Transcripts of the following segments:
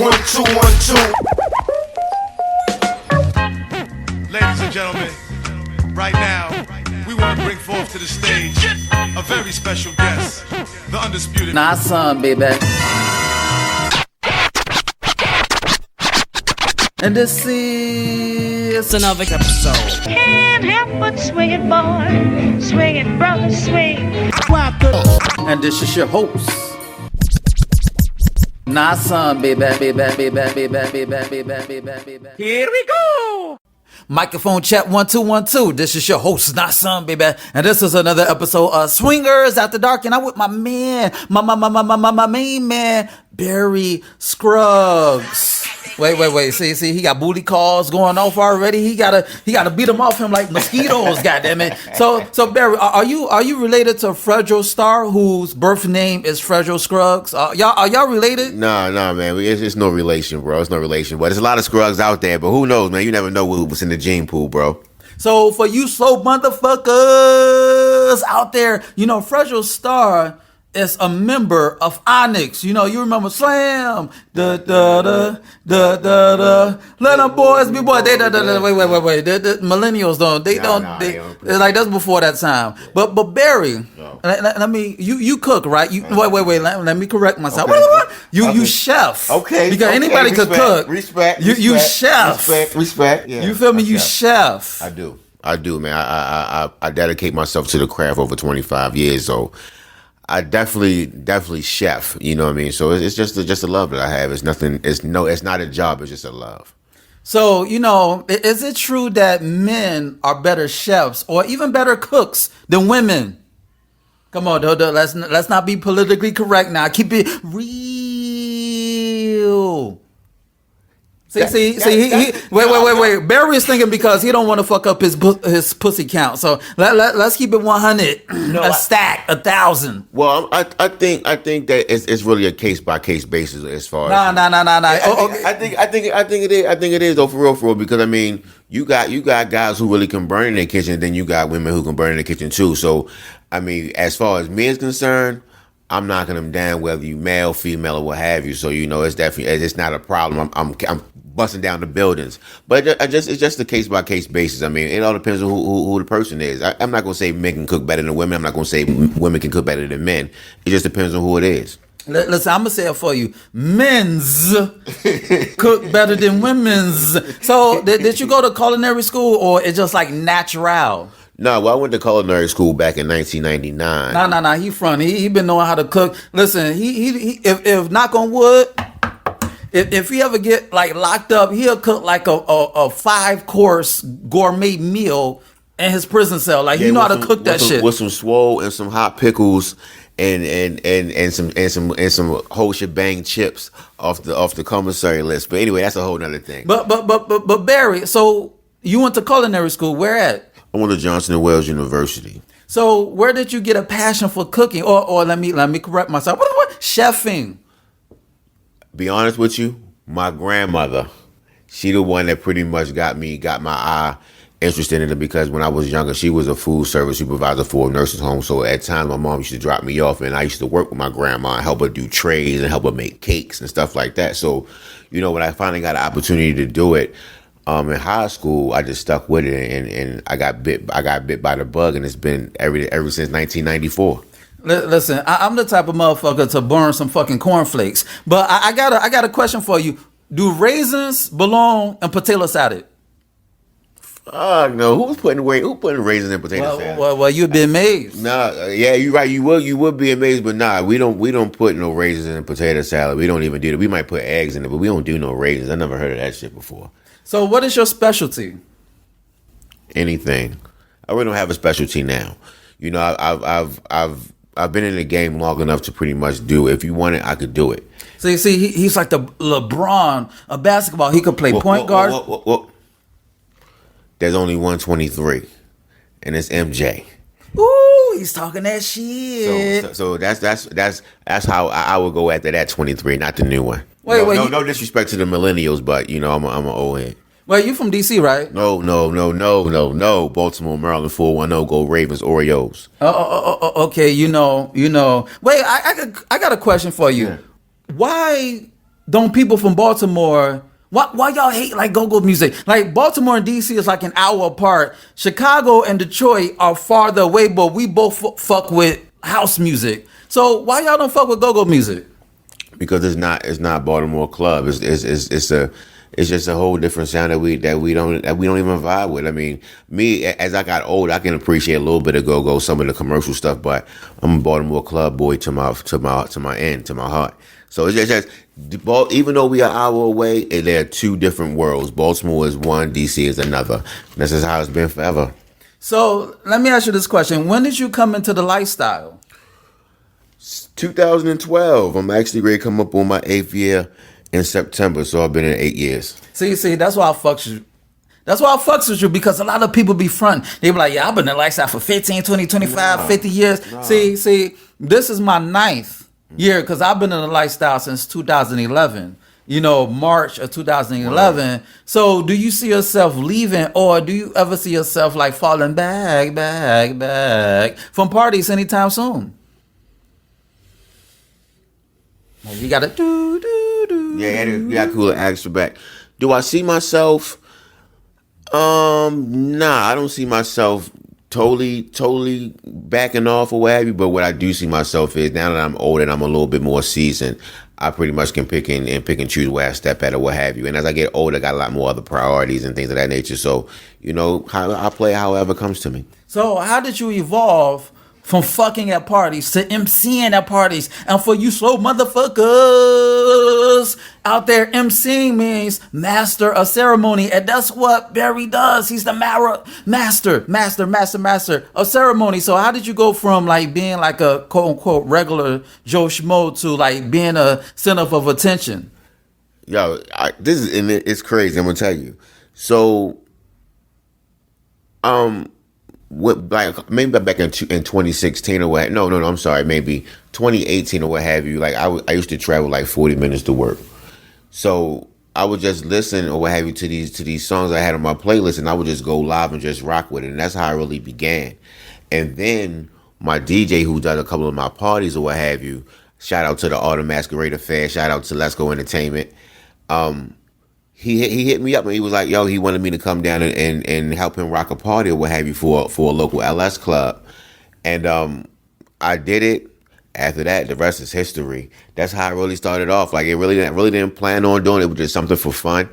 1-2-1-2. Ladies and gentlemen, right now, we want to bring forth to the stage a very special guest, the undisputed. Nah, son, baby. And this is another episode. Can't help but swing it, boy. Swing it, brother, swing. And this is your host. Nah, son, baby. Here we go. Microphone check 1 2 1 2. This is your host, not son, baby, and this is another episode of Swingers After Dark. And I'm with my man, my main man, Barry Scruggs. Wait. See, he got booty calls going off already. He gotta beat them off him like mosquitoes. Goddamn it. So Barry, are you related to Fredro Starr, whose birth name is Fredro Scruggs? Are y'all related? No, man. It's no relation, bro. It's no relation. But there's a lot of Scruggs out there. But who knows, man? You never know what's in the gene pool, bro. So for you slow motherfuckers out there, Fredro Starr is a member of Onyx. You remember Slam. Let them boys be boys. Wait. The millennials don't. They like that's before that time. But Barry, let me. You cook, right? Wait. Let me correct myself. Okay. What? You chef. Okay. Because anybody could cook. Respect. You chef. Respect. Yeah. You feel me? You chef. I do, man. I dedicate myself to the craft over 25 years, so I definitely chef. You know what I mean? So it's just a love that I have. It's nothing. It's not a job. It's just a love. So is it true that men are better chefs or even better cooks than women? Come on, let's not be politically correct now. Keep it real. See. Wait. Barry is thinking because he don't want to fuck up his pussy count. So let's keep it 100. A stack, 1,000. Well, I think that it's really a case by case basis as far as. Nah. I think it is though, for real. Because I mean, you got guys who really can burn in their kitchen, and then you got women who can burn in their kitchen too. So I mean, as far as me is concerned, I'm knocking them down whether you male, female, or what have you. So it's definitely it's not a problem. I'm busting down the buildings, but it's just a case by case basis. I mean, it all depends on who the person is. I'm not gonna say men can cook better than women. I'm not gonna say women can cook better than men. It just depends on who it is. Listen, I'm gonna say it for you. Men's cook better than women's. So did you go to culinary school or it's just like natural? No, well, I went to culinary school back in 1999. Nah. He been knowing how to cook. Listen, he if knock on wood, if he ever get like locked up, he'll cook like a 5-course gourmet meal in his prison cell. Like he know how to cook that shit with some swole and some hot pickles and some whole shebang chips off the commissary list. But anyway, that's a whole nother thing. But Barry, so you went to culinary school. Where at? I went to Johnson & Wales University. So where did you get a passion for cooking? Or let me correct myself. What? Chefing. Be honest with you, my grandmother, she the one that pretty much got my eye interested in it, because when I was younger, she was a food service supervisor for a nursing home. So at times my mom used to drop me off and I used to work with my grandma and help her do trays and help her make cakes and stuff like that. So, when I finally got an opportunity to do it, in high school, I just stuck with it, and I got bit by the bug, and it's been ever since 1994. Listen, I'm the type of motherfucker to burn some fucking cornflakes, but I got a question for you. Do raisins belong in potato salad? Fuck no. Who's putting raisins in potato salad? Well, you'd be amazed. Nah, yeah, you're right. You would be amazed, but nah, we don't put no raisins in potato salad. We don't even do that. We might put eggs in it, but we don't do no raisins. I never heard of that shit before. So what is your specialty? Anything. I really don't have a specialty now. I've been in the game long enough to pretty much do it. If you want it, I could do it. So you see, he's like the LeBron of basketball. He could play point guard. There's only 123, and it's MJ. Ooh, he's talking that shit. So that's how I would go after that 23, not the new one. Wait, no disrespect to the millennials, but I'm an old head. Well, you from DC, right? No. Baltimore, Maryland, 410, go Ravens, Orioles. Okay, Wait, I got a question for you. Yeah. Why don't people from Baltimore? Why y'all hate like go-go music? Like Baltimore and DC is like an hour apart. Chicago and Detroit are farther away, but we both fuck with house music. So why y'all don't fuck with go-go music? Because it's not Baltimore club. It's just a whole different sound that we don't even vibe with. I mean, me as I got old, I can appreciate a little bit of go-go, some of the commercial stuff, but I'm a Baltimore club boy to my end, to my heart. So it's just even though we are an hour away, there are two different worlds. Baltimore is one, DC is another. This is how it's been forever. So let me ask you this question: when did you come into the lifestyle? 2012. I'm actually ready to come up on my 8th year in September, so I've been in 8 years. See, that's why I fucks with you. That's why I fucks with you, because a lot of people be front. They be like, yeah, I've been in the lifestyle for 15, 20, 25, 50 years. Nah. See, this is my 9th year, because I've been in the lifestyle since 2011. March of 2011. Wow. So do you see yourself leaving, or do you ever see yourself like falling back from parties anytime soon? You gotta do. Yeah, you got cool extra back. Do I see myself? Nah, I don't see myself totally backing off or what have you. But what I do see myself is, now that I'm older and I'm a little bit more seasoned, I pretty much can pick and choose where I step at or what have you. And as I get older, I got a lot more other priorities and things of that nature. So, I play however comes to me. So how did you evolve from fucking at parties to MCing at parties? And for you slow motherfuckers out there, MCing means master of ceremony. And that's what Barry does. He's the master of ceremony. So how did you go from like being like a quote unquote regular Joe Schmo to like being a center of attention? Yo, it's crazy. I'm gonna tell you. So, maybe back in 2016 or what? No. I'm sorry. Maybe 2018 or what have you. Like I used to travel like 40 minutes to work, so I would just listen or what have you to these songs I had on my playlist, and I would just go live and just rock with it. And that's how I really began. And then my DJ, who does a couple of my parties or what have you, shout out to the Autumn Masquerade Affair, shout out to Let's Go Entertainment. He hit me up and he was like, yo, he wanted me to come down and help him rock a party or what have you for a local LS club. And I did it. After that, the rest is history. That's how I really started off. Like, I really didn't plan on doing it. It was just something for fun.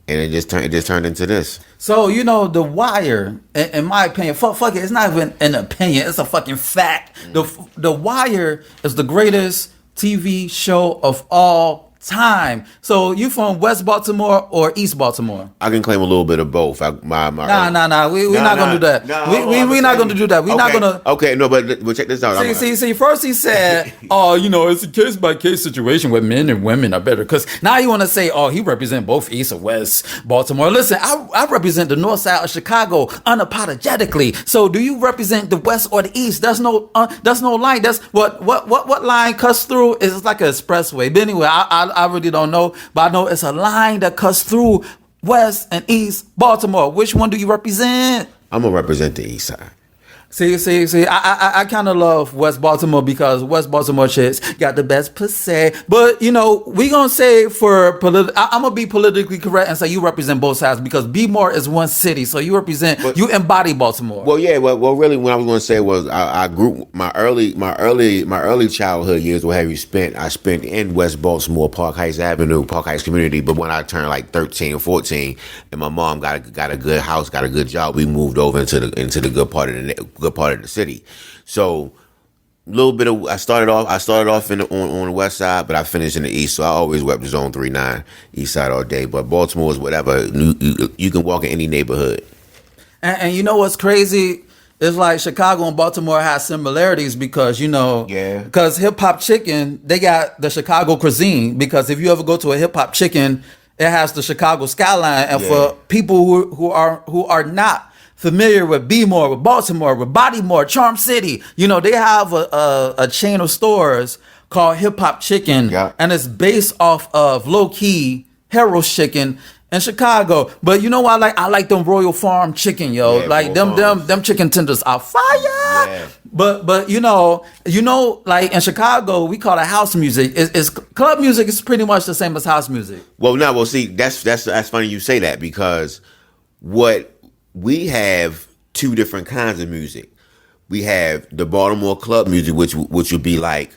And it just turned into this. So, The Wire, in my opinion, fuck it, it's not even an opinion, it's a fucking fact. The Wire is the greatest TV show of all time. So you from West Baltimore or East Baltimore? I can claim a little bit of both. We're not gonna do that. We're not gonna do that. We're not gonna. Okay, no, but we'll check this out. See. First he said, it's a case by case situation where men and women are better. Because now you want to say, he represent both East or West Baltimore. Listen, I represent the North Side of Chicago unapologetically. So do you represent the West or the East? There's no line. That's what line cuts through is like an expressway. But anyway, I really don't know, but I know it's a line that cuts through West and East Baltimore. Which one do you represent? I'm gonna represent the East Side. See, I kind of love West Baltimore because West Baltimore chicks got the best pussy. But, we going to say I'm going to be politically correct and say you represent both sides because B-More is one city. So you you embody Baltimore. Well, yeah, well, really what I was going to say was I grew, my early childhood years, what have you I spent in West Baltimore, Park Heights Avenue, Park Heights community. But when I turned like 13 or 14 and my mom got a good house, got a good job, we moved over into the good part of the city. So a little bit of I started off on the west side, but I finished in the east. So I always wept the zone 3-9 east side all day. But Baltimore is whatever. You can walk in any neighborhood. And you know what's crazy? It's like Chicago and Baltimore have similarities because because Hip Hop Chicken, they got the Chicago cuisine. Because if you ever go to a Hip Hop Chicken, it has the Chicago skyline. And for people who are not familiar with B-More, with Baltimore, with Bodymore, Charm City, they have a chain of stores called Hip Hop Chicken, and it's based off of low key Harold's Chicken in Chicago. But you know what I like them Royal Farm chicken, yo. Them chicken tenders are fire. Yeah. But like in Chicago, we call it house music. It's club music is pretty much the same as house music. Well, no, well, see, that's funny you say that because what we have two different kinds of music. We have the Baltimore club music, which would be like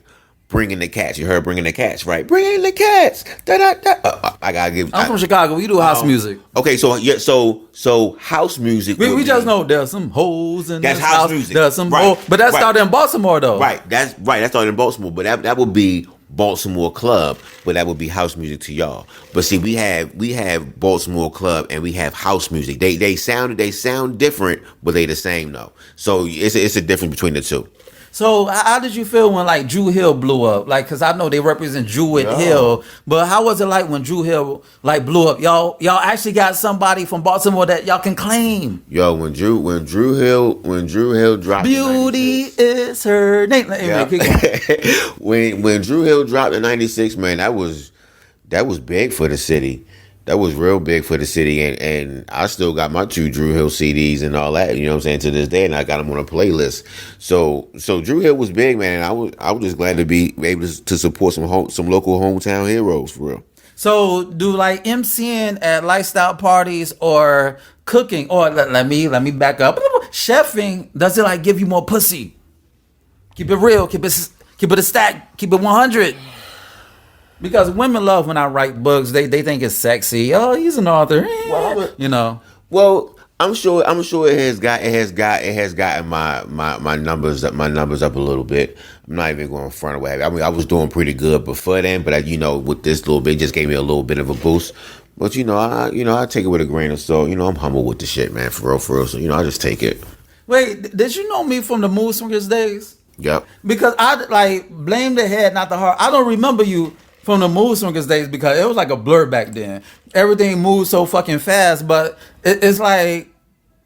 bringing the cats. You heard bringing the cats, right? Bringing the cats. Da, da, da. I gotta give. I'm from Chicago. We do house music. Okay, so yeah, so house music. We just know there's some hoes in that's this house music. There's some right. hoes, but that started in Baltimore though. Right. That started in Baltimore, but that would be Baltimore club, but that would be house music to y'all. But see, we have Baltimore club and we have house music. They sound different, but they the same though. So it's a difference between the two. So how did you feel when like Drew Hill blew up? Like, cause I know they represent Jewett Hill, but how was it like when Drew Hill like blew up? Y'all actually got somebody from Baltimore that y'all can claim. Yo, when Drew Hill dropped, beauty is her name. Yeah. when Drew Hill dropped in '96, man, that was big for the city. That was real big for the city, and I still got my 2 Drew Hill CDs and all that. You know what I'm saying, to this day, and I got them on a playlist. So Drew Hill was big, man. And I was just glad to be able to support some local hometown heroes for real. So do like MCing at lifestyle parties or cooking, or let me back up. Chefing, does it like give you more pussy? Keep it real, keep it a stack, keep it 100. Because women love when I write books. They think it's sexy. Oh, he's an author. You know. Well, I'm sure it has gotten my numbers up a little bit. I'm not even going front of what. I mean, I was doing pretty good before then, but with this little bit, it just gave me a little bit of a boost. But I take it with a grain of salt. I'm humble with the shit, man, for real. So I just take it. Wait, did you know me from the Mood Swingers days? Yep. Because I like blame the head, not the heart. I don't remember you from the Mood Swingers days because it was like a blur back then. Everything moved so fucking fast, but it's like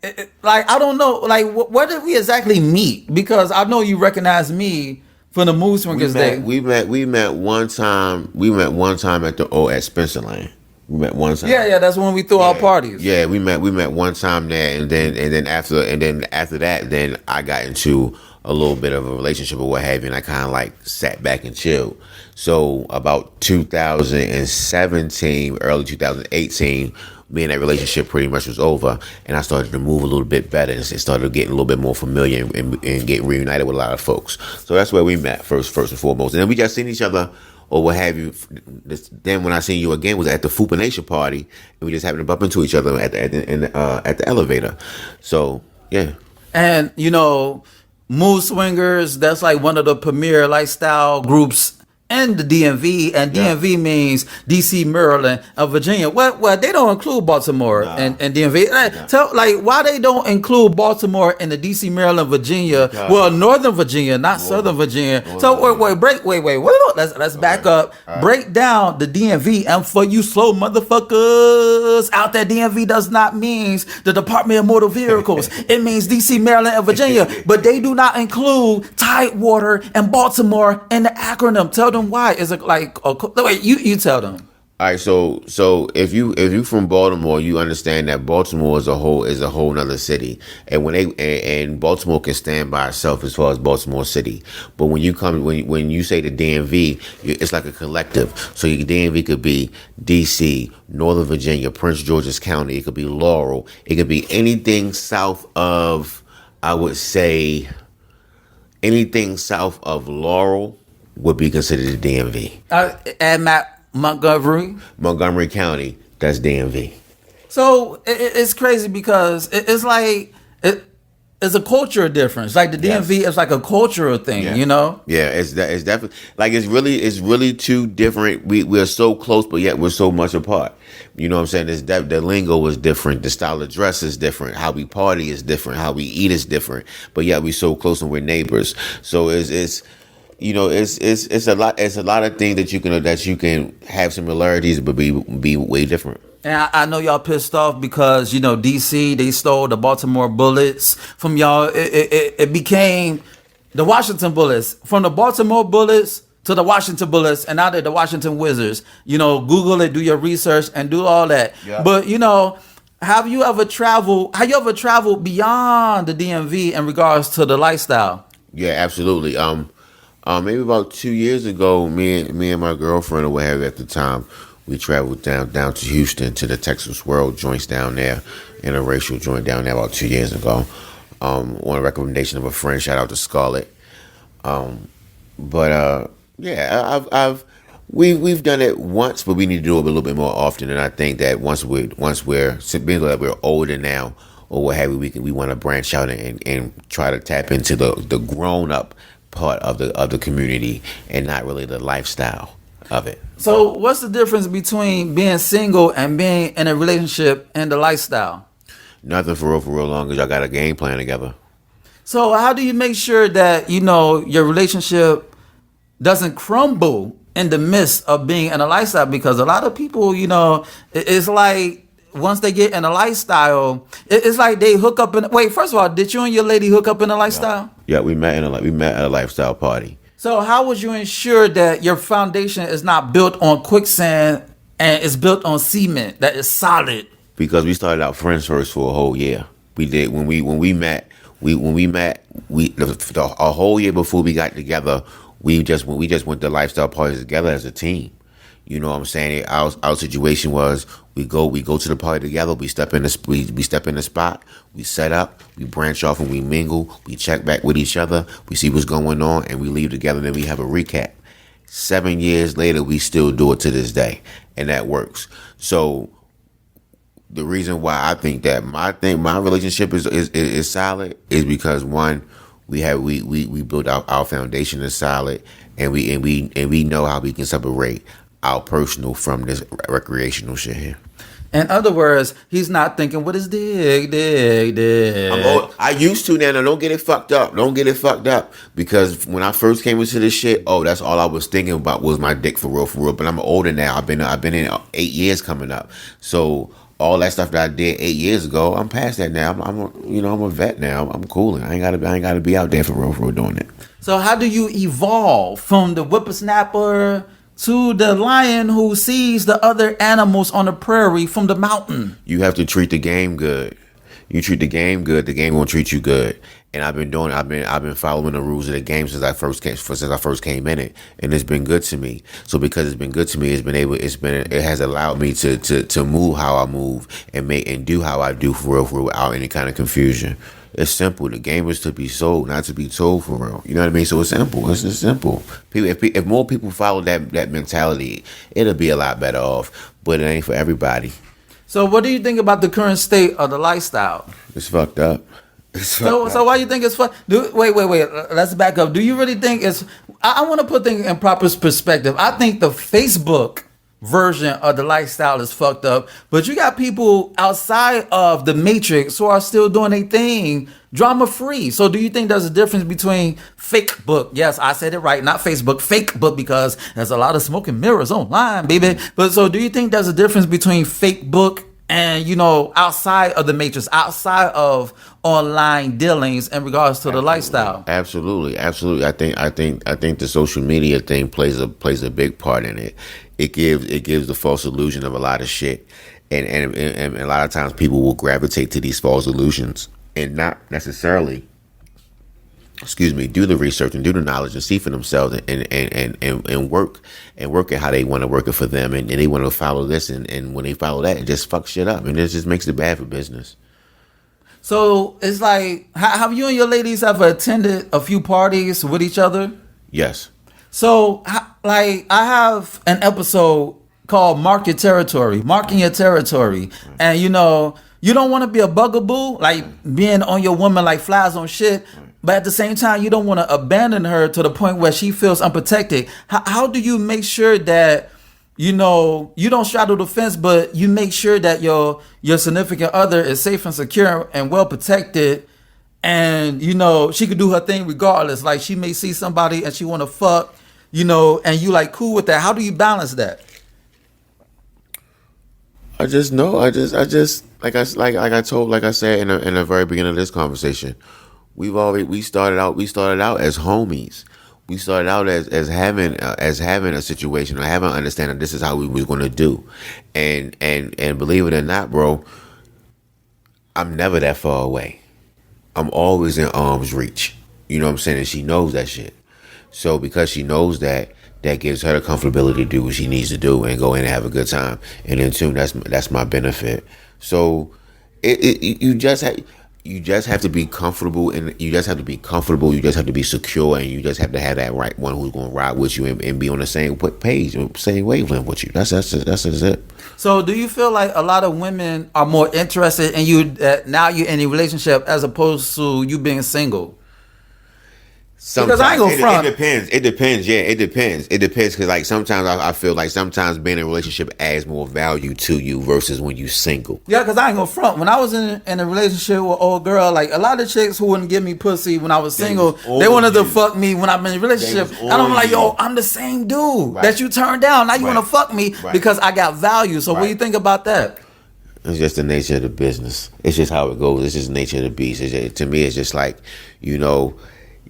I don't know, like where did we exactly meet? Because I know you recognize me from the Mood Swingers days. We met one time. At Spencer Lane. We met one time. Yeah, that's when we threw our parties. Yeah, we met one time there, and then after that, then I got into a little bit of a relationship or what have you, and I kind of like sat back and chilled. So about 2017, early 2018, me and that relationship pretty much was over, and I started to move a little bit better and started getting a little bit more familiar and getting reunited with a lot of folks. So that's where we met first and foremost, and then we just seen each other or what have you. Then when I seen you again was at the Fupa Nation party, and we just happened to bump into each other at the elevator. So yeah, and Mood Swingers, that's like one of the premier lifestyle groups in the DMV, and DMV means DC, Maryland, and Virginia. Well, they don't include Baltimore and DMV. Tell why they don't include Baltimore in the DC, Maryland, Virginia. Well, Northern Virginia, not Southern Virginia. So wait. Let's back up. Right. Break down the DMV, and for you slow motherfuckers out there, DMV does not mean the Department of Motor Vehicles. It means DC, Maryland, and Virginia, but they do not include Tidewater and Baltimore in the acronym. Tell them why. Is it like wait? You tell them. All right, so if you from Baltimore, you understand that Baltimore is a whole nother city, and when Baltimore can stand by itself as far as Baltimore City, but when you say the DMV, it's like a collective. So your DMV could be DC, Northern Virginia, Prince George's County. It could be Laurel. It could be anything south of, I would say, anything south of Laurel would be considered the DMV. And Montgomery County, that's DMV. So it's crazy because it's like it's a cultural difference. Like the DMV is like a cultural thing, Yeah, it's definitely like it's really two different. We're so close, but yet we're so much apart. You know what I'm saying? The lingo is different. The style of dress is different. How we party is different. How we eat is different. But yet we're so close and we're neighbors. So it's a lot. It's a lot of things that you can have similarities, but be way different. And I know y'all pissed off because DC, they stole the Baltimore Bullets from y'all. It became the Washington Bullets, from the Baltimore Bullets to the Washington Bullets, and now they're the Washington Wizards. Google it, do your research, and do all that. Yeah. But have you ever traveled beyond the DMV in regards to the lifestyle? Yeah, absolutely. Maybe about 2 years ago, me and my girlfriend or whatever at the time, we traveled down to Houston to the Texas World joints down there, interracial joint down there about 2 years ago. On a recommendation of a friend, shout out to Scarlett. But yeah, we've done it once, but we need to do it a little bit more often. And I think that once we're being that we're older now or what have you, we want to branch out and try to tap into the grown up part of the community and not really the lifestyle of it. So, what's the difference between being single and being in a relationship and the lifestyle? Nothing for real long as y'all got a game plan together. So, how do you make sure that your relationship doesn't crumble in the midst of being in a lifestyle? Because a lot of people, it's like once they get in a lifestyle, it's like they hook up in. Wait, first of all, did you and your lady hook up in a lifestyle? Yeah, we met at a lifestyle party. So how would you ensure that your foundation is not built on quicksand and it's built on cement that is solid? Because we started out friends first for a whole year. We did when we met a whole year before we got together. We just went to lifestyle parties together as a team. You know what I'm saying? Our situation was we go to the party together. We step in the spot. We set up. We branch off and we mingle. We check back with each other. We see what's going on and we leave together. Then we have a recap. 7 years later, we still do it to this day, and that works. So the reason why I think that my relationship is solid is because one, we built our foundation is solid, and we know how we can separate our personal from this recreational shit here. In other words, he's not thinking with his dig. I used to now. Don't get it fucked up. Because when I first came into this shit, that's all I was thinking about was my dick for real. But I'm older now. I've been in 8 years coming up. So all that stuff that I did 8 years ago, I'm past that now. I'm a vet now. I'm cooling. I ain't gotta be out there for real doing it. So how do you evolve from the whippersnapper to the lion who sees the other animals on the prairie from the mountain? You have to treat the game good. You treat the game good, the game won't treat you good. And I've been following the rules of the game since I first came in it, and it's been good to me. So because it's been good to me, it has allowed me to move how I move and do how I do for real without any kind of confusion. It's simple. The game is to be sold, not to be told for real. You know what I mean? So it's simple. It's just simple. If more people follow that mentality, it'll be a lot better off. But it ain't for everybody. So what do you think about the current state of the lifestyle? It's fucked up. So why you think it's fucked? Wait. Let's back up. Do you really think it's? I want to put things in proper perspective. I think the Facebook version of the lifestyle is fucked up, but you got people outside of the matrix who are still doing their thing drama free. So do you think there's a difference between fake book? Yes, I said it right, not Facebook, fake book, because there's a lot of smoke and mirrors online, baby. But so do you think there's a difference between fake book and outside of the matrix, outside of online dealings in regards to the lifestyle? Absolutely. I think the social media thing plays a big part in it. It gives the false illusion of a lot of shit, and a lot of times people will gravitate to these false illusions and not necessarily, do the research and do the knowledge and see for themselves and work at how they want to work it for them, and they want to follow this, and when they follow that, it just fucks shit up, and it just makes it bad for business. So it's like, have you and your ladies ever attended a few parties with each other? Yes. So, like, I have an episode called Marking Your Territory. And, you don't want to be a bugaboo, like being on your woman like flies on shit. But at the same time, you don't want to abandon her to the point where she feels unprotected. How do you make sure that, you don't straddle the fence, but you make sure that your significant other is safe and secure and well protected? And, she could do her thing regardless. Like, she may see somebody and she want to fuck, and you like cool with that. How do you balance that? I just know. I just like I said in the very beginning of this conversation, we started out as homies. We started out as having a situation or having an understanding this is how we was going to do, and believe it or not, bro, I'm never that far away. I'm always in arm's reach. You know what I'm saying? And she knows that shit. So because she knows that, that gives her the comfortability to do what she needs to do and go in and have a good time. And then too, that's my benefit. So you just have to be comfortable, and you just have to be comfortable. You just have to be secure, and you just have to have that right one who's going to ride with you and be on the same page, same wavelength with you. That's it. So do you feel like a lot of women are more interested in you now you're in a relationship as opposed to you being single? Sometimes, because I ain't gonna front. It depends. It depends. Yeah, it depends. It depends because like sometimes I feel like sometimes being in a relationship adds more value to you versus when you single. Yeah, because I ain't gonna front. When I was in a relationship with an old girl, like a lot of chicks who wouldn't give me pussy when I was single, they wanted to fuck me when I'm in a relationship. And I'm like, yo, I'm the same dude that you turned down. Now you want to fuck me because I got value. So what do you think about that? It's just the nature of the business. It's just how it goes. It's just the nature of the beast. To me, it's just like, you know,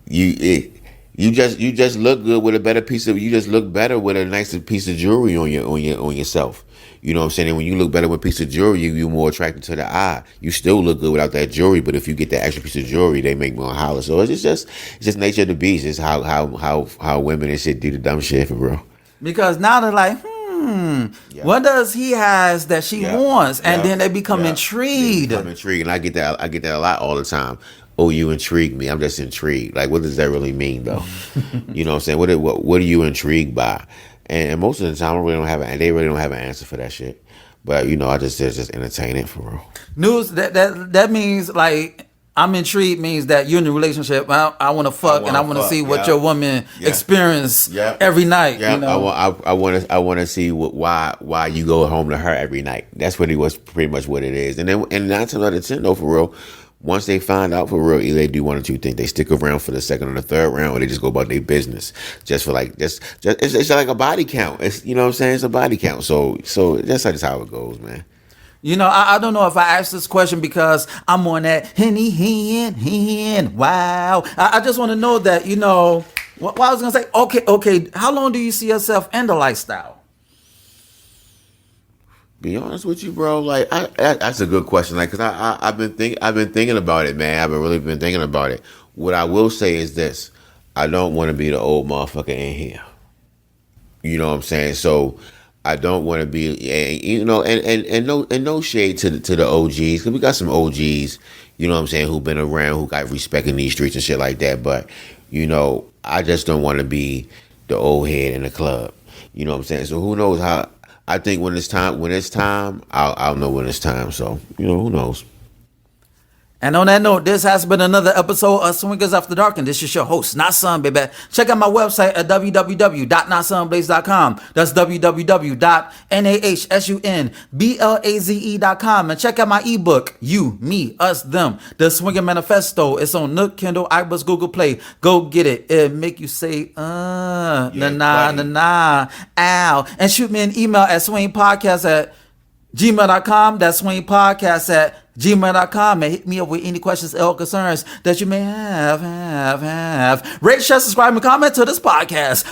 you just look good with a better piece of. You just look better with a nicer piece of jewelry on yourself. You know what I'm saying? And when you look better with a piece of jewelry, you're more attracted to the eye. You still look good without that jewelry, but if you get that extra piece of jewelry, they make more holler. So it's just nature of the beast. It's how women and shit do the dumb shit for real. Because now they're like, what does he has that she wants? And then they become intrigued. And I get that a lot all the time. Oh, you intrigue me. I'm just intrigued. Like, what does that really mean, though? You know what I'm saying? What are you intrigued by? And most of the time, they really don't have an answer for that shit. But you know, I just entertain it for real. News that means like I'm intrigued means that you're in a relationship. I want to fuck and I want to see what your woman experience every night. Yeah, you know? I want to see why you go home to her every night. That's what it was, pretty much what it is. And 9 times out of 10, though, for real. Once they find out for real, either they do one or two things. They stick around for the second or the third round, or they just go about their business. Just for like, it's like a body count. It's, you know what I'm saying? It's a body count. So that's just how it goes, man. You know, I don't know if I asked this question because I'm on that hen. Wow. I just want to know that, you know, what I was going to say, okay. How long do you see yourself in the lifestyle? Be honest with you, bro. Like, that's a good question. Like, cause I've been thinking about it, man. I've really been thinking about it. What I will say is this: I don't want to be the old motherfucker in here. You know what I'm saying? So I don't want to be, you know, and no shade to the OGs, because we got some OGs, you know what I'm saying, who've been around, who got respect in these streets and shit like that. But you know, I just don't want to be the old head in the club. You know what I'm saying? So who knows how. I think when it's time, I'll know when it's time. So, you know, who knows? And on that note, this has been another episode of Swingers After Dark, and this is your host, Not Son, baby. Check out my website at www.notsonblaze.com. That's www.nahsunblaze.com. And check out my ebook, You, Me, Us, Them, The Swinger Manifesto. It's on Nook, Kindle, iBooks, Google Play. Go get it. It'll make you say, na, ow. And shoot me an email at swingpodcast@gmail.com. That's swingpodcast@gmail.com, and hit me up with any questions or concerns that you may have. Rate, share, subscribe, and comment to this podcast.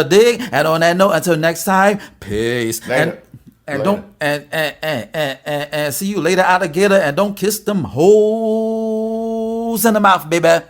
Dig. And on that note, until next time, peace. Later. And don't and see you later, alligator. And don't kiss them hoes in the mouth, baby.